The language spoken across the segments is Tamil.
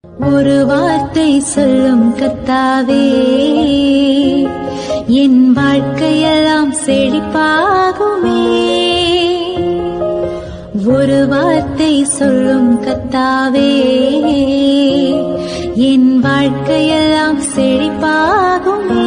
ஒரு வார்த்தை சொல்லும் கர்த்தாவே, என் வாழ்க்கையெல்லாம் செழிப்பாகுமே. ஒரு வார்த்தை சொல்லும் கர்த்தாவே, என் வாழ்க்கையெல்லாம் செழிப்பாகுமே.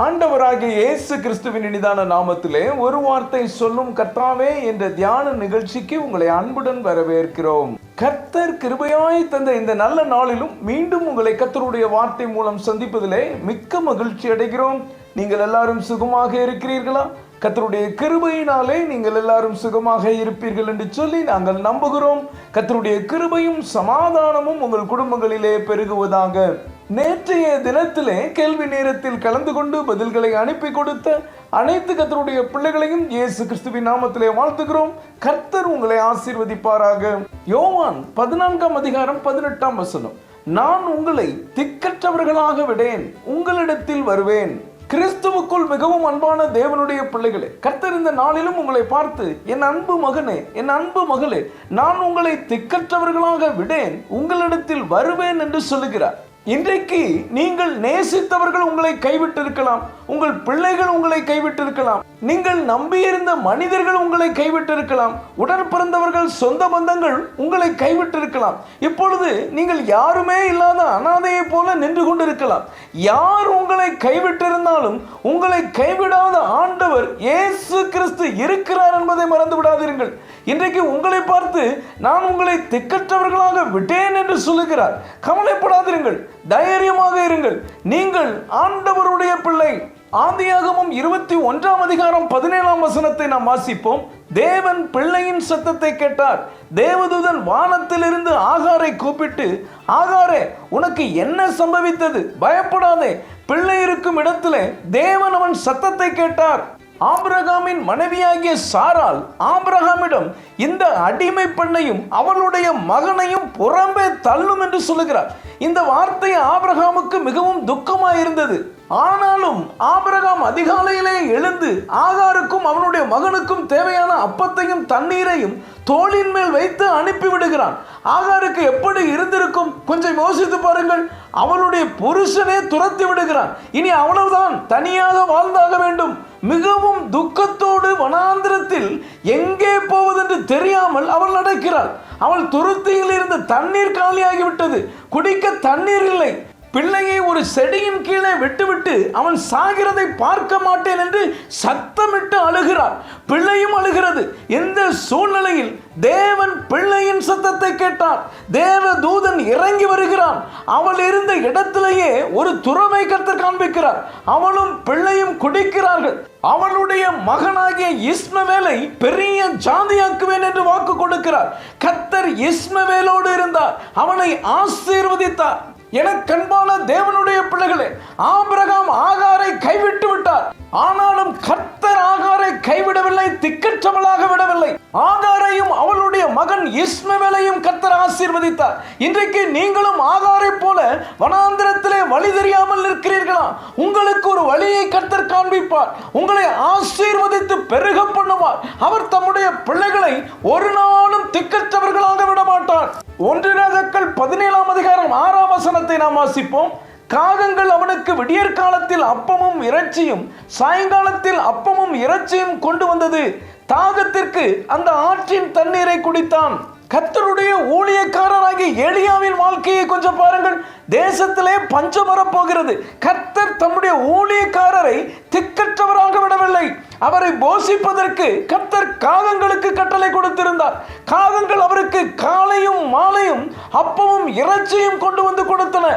ஆண்டவராகிய இயேசு கிறிஸ்துவின் இனிதான நாமத்திலே ஒரு வார்த்தை சொல்லும் கர்த்தாவே என்ற தியான நிகழ்ச்சிக்கு உங்களை அன்புடன் வரவேற்கிறோம். கர்த்தர் கிருபையாய் தந்த இந்த நல்ல நாளிலும் மீண்டும் உங்களை கர்த்தருடைய வார்த்தை மூலம் சந்திப்பதிலே மிக்க மகிழ்ச்சி அடைகிறோம். நீங்கள் எல்லாரும் சுகமாக இருக்கிறீர்களா? கர்த்தருடைய கிருபையினாலே நீங்கள் எல்லாரும் சுகமாக இருப்பீர்கள் என்று சொல்லி நாங்கள் நம்புகிறோம். கர்த்தருடைய கிருபையும் சமாதானமும் உங்கள் குடும்பங்களிலே பெருகுவதாக. நேற்றைய தினத்திலே கேள்வி நேரத்தில் கலந்து கொண்டு பதில்களை அனுப்பி கொடுத்த அனைத்து கர்த்தருடைய பிள்ளைகளையும் இயேசு கிறிஸ்துவின் நாமத்திலே வாழ்த்துகிறோம். கர்த்தர் உங்களை ஆசீர்வதிப்பாராக. யோவான் 14:18 நான் உங்களை திக்கற்றவர்களாக விடேன், உங்களிடத்தில் வருவேன். கிறிஸ்துவுக்குள் மிகவும் அன்பான தேவனுடைய பிள்ளைகளே, கர்த்தர் இந்த நாளிலும் உங்களை பார்த்து, என் அன்பு மகனே, என் அன்பு மகளே, நான் உங்களை திக்கற்றவர்களாக விடேன், உங்களிடத்தில் வருவேன் என்று சொல்லுகிறார். இன்றைக்கு நீங்கள் நேசித்தவர்கள் உங்களை கைவிட்டிருக்கலாம், உங்கள் பிள்ளைகள் உங்களை கைவிட்டிருக்கலாம், நீங்கள் நம்பியிருந்த மனிதர்கள் உங்களை கைவிட்டிருக்கலாம், உடன் பிறந்தவர்கள் சொந்த பந்தங்கள் உங்களை கைவிட்டிருக்கலாம். இப்பொழுது நீங்கள் யாருமே இல்லாத அனாதையை போல நின்று கொண்டிருக்கலாம். யார் உங்களை கைவிட்டிருந்தாலும் உங்களை கைவிடாத ஆண்டவர் இயேசு கிறிஸ்து இருக்கிறார் என்பதை மறந்து விடாதீர்கள். இன்றைக்கு உங்களை பார்த்து நான் உங்களை திக்கற்றவர்களாக விட்டேன் என்று சொல்லுகிறார். கவலைப்படாதீர்கள், தைரியமாக இருங்கள். நீங்கள் ஆண்டவருடைய பிள்ளை. ஆதியாகமம் 21:17 நாம் வாசிப்போம். தேவன் பிள்ளையின் சத்தத்தை கேட்டார். தேவதூதன் வானத்திலிருந்து ஆகாரை கூப்பிட்டு, ஆகாரே, உனக்கு என்ன சம்பவித்தது? பயப்படாதே, பிள்ளை இருக்கும் இடத்திலே தேவன் அவன் சத்தத்தை கேட்டார். ஆபிரகாமின் மனைவியாகிய சாராள் ஆபிரகாமிடம் இந்த அடிமை பெண்ணையும் அவளுடைய மகனையும் புறம்பே தள்ளும் என்று சொல்லுகிறார். இந்த வார்த்தை ஆபிரகாமுக்கு மிகவும் துக்கமாயிருந்தது. ஆனாலும் ஆபிரகாம் அதிகாலையிலே எழுந்து ஆகாருக்கும் அவனுடைய மகனுக்கும் தேவையான அப்பத்தையும் தண்ணீரையும் தோளின் மேல் வைத்து அனுப்பிவிடுகிறான். ஆகாருக்கு எப்படி இருந்திருக்கும்? கொஞ்சம் யோசித்து பாருங்கள். அவளுடைய புருஷனே துரத்தி விடுகிறான். இனி அவ்வளவுதான், தனியாக வாழ்ந்தாக வேண்டும். மிகவும் துக்கத்தோடு வனாந்திரத்தில் எங்கே போவதென்று தெரியாமல் அவள் நடக்கிறாள். அவள் துருத்தியில் இருந்த தண்ணீர் காலியாகிவிட்டது. குடிக்க தண்ணீர் இல்லை. பிள்ளையை ஒரு செடியின் கீழே விட்டுவிட்டு அவன் சாகிறதை பார்க்க மாட்டேன் என்று சத்தமிட்டு அழுகிறார். பிள்ளையும் அழுகிறது. இந்த சூழ்நிலையில் தேவன் பிள்ளையின் சத்தத்தை கேட்டார். தேவ தூதன் இறங்கி வருகிறான். அவள் இருந்த இடத்திலேயே ஒரு துறவை கர்த்தர் காண்பிக்கிறார். அவளும் பிள்ளையும் குடிக்கிறார்கள். அவளுடைய மகனாகிய இஸ்மவேலை பெரிய ஜாதியாக்குவேன் என்று வாக்கு கொடுக்கிறார். கர்த்தர் இஸ்மவேலோடு இருந்தார், அவனை ஆசீர்வதித்தார். எனக்கன்பான தேவனுடைய பிள்ளைகளே, ஆபிரகாம் ஆகாரை கைவிட்டு விட்டார். ஆனாலும் கர்த்தர் ஆகாரை கைவிடவில்லை, திக்கற்றவளாக விடவில்லை. ஆகாரையும் அவளுடைய மகன் இஸ்மவேலையும் கர்த்தர் ஆசீர்வதித்தார். இன்றைக்கு நீங்களும் ஆகாரை போல வனாந்திரத்திலே வழி தெரியாமல் இருக்கிறீர்களா? உங்களுக்கு ஒரு வழியை கர்த்தர் காண்பிப்பார். உங்களை ஆசீர்வதித்து பெருக பண்ணுவார். அவர் தம்முடைய பிள்ளைகளை ஒரு நாளும் திக்கற்றவர்களாக விட மாட்டார். 1 ராஜாக்கள் 17:6 நாம் வாசிப்போம். காகங்கள் அவனுக்கு விடியற் காலத்தில் அப்பமும் இறைச்சியும் சாயங்காலத்தில் அப்பமும் இறைச்சியும் கொண்டு வந்தது. தாகத்திற்கு அந்த ஆற்றின் தண்ணீரை குடித்தான். கர்த்தருடைய ஊழியக்காரராகிய எலியாவின் வாழ்க்கையை கொஞ்சம் பாருங்கள். தேசத்திலே பஞ்சம் வரப்போகிறது. கர்த்தர் தம்முடைய ஊழியக்காரரை திக்கற்றவராக விடவில்லை. அவரை போஷிப்பதற்கு கர்த்தர் காகங்களுக்கு கட்டளை கொடுத்திருந்தார். காகங்கள் அவருக்கு காலையும் மாலையும் அப்பமும் இறைச்சியும் கொண்டு வந்து கொடுத்தன.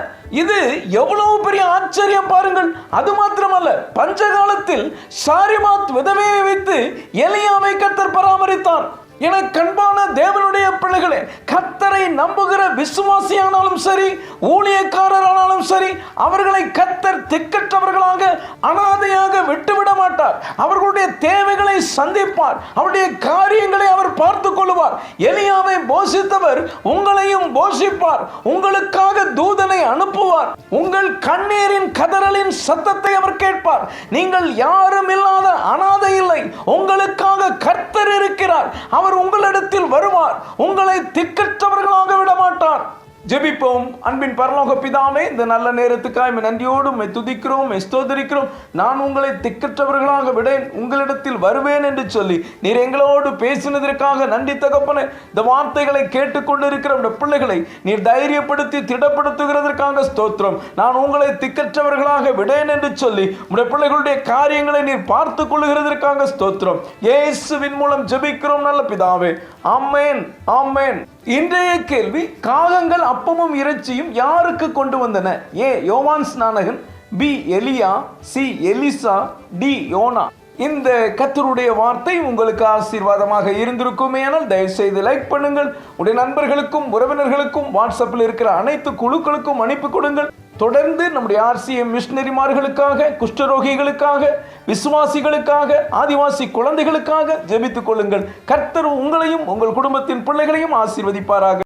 இது எவ்வளவு பெரிய ஆச்சரியம் பாருங்கள். அது மாத்திரமல்ல, பஞ்ச காலத்தில் சாரிமாத் விதவையை வைத்து எலியாவை கர்த்தர் பராமரித்தார். என கண்பான தேவனுடைய பிள்ளைகளே, கர்த்தரை நம்புகிற விசுவாசியானாலும் சரி, ஊழியக்காரரானாலும் சரி, அவர்களை கர்த்தர் திக்கற்றவர்களாக அனாதையாக விட்டுவிட மாட்டார். அவர்களுடைய தேவைகளை சந்திப்பார். அவருடைய காரியங்களை அவர் பார்த்து கொள்வார். எலியாவை போஷித்தவர் உங்களையும் போஷிப்பார். உங்களுக்காக தூதனை அனுப்புவார். உங்கள் கண்ணீரின் கதறலின் சத்தத்தை அவர் கேட்பார். நீங்கள் யாரும் இல்லாத அனாதை இல்லை. உங்களுக்காக கர்த்தர் இருக்கிறார். அவர் உங்களிடத்தில் வருவார். உங்களை திக்கற்றவர்களாக விட மாட்டார். ஜெபிப்போம். அன்பின் பரலோக பிதாவே, இந்த நல்ல நேரத்துக்காய் நன்றியோடு துதிக்கிறோம், ஸ்தோத்திரிக்கிறோம். நான் உங்களை திக்கற்றவர்களாக விடேன், உங்களிடத்தில் வருவேன் என்று சொல்லி நீர் எங்களோடு பேசினதற்காக நன்றி தகப்பனே. இந்த வார்த்தைகளை கேட்டுக்கொண்டிருக்கிற இந்த பிள்ளைகளை நீர் தைரியப்படுத்தி திடப்படுத்துகிறதற்காக ஸ்தோத்திரம். நான் உங்களை திக்கற்றவர்களாக விடேன் என்று சொல்லி உடைய பிள்ளைகளுடைய காரியங்களை நீர் பார்த்து கொள்ளுகிறதற்காக ஸ்தோத்திரம். இயேசுவின் மூலம் ஜெபிக்கிறோம் நல்ல பிதாவே. ஆமென், ஆமென். இன்றைய கேள்வி, காகங்கள் அப்பமும் இறைச்சியும் யாருக்கு கொண்டு வந்தன? ஏ யோவான் ஸ்நானகன், பி எலியா, சி எலிசா, டி யோனா. இந்த கர்த்தருடைய வார்த்தை உங்களுக்கு ஆசீர்வாதமாக இருந்திருக்குமே. ஆனால் தயவு செய்து லைக் பண்ணுங்கள். உடைய நண்பர்களுக்கும் உறவினர்களுக்கும் வாட்ஸ்அப்பில் இருக்கிற அனைத்து குழுக்களுக்கும் அனுப்பி கொடுங்கள். தொடர்ந்து நம்முடைய RCM மிஷனரிமார்களுக்காக, குஷ்டரோகிகளுக்காக, விசுவாசிகளுக்காக, ஆதிவாசி குழந்தைகளுக்காக ஜெபித்துக் கொள்ளுங்கள். கர்த்தர் உங்களையும் உங்கள் குடும்பத்தின் பிள்ளைகளையும் ஆசீர்வதிப்பாராக.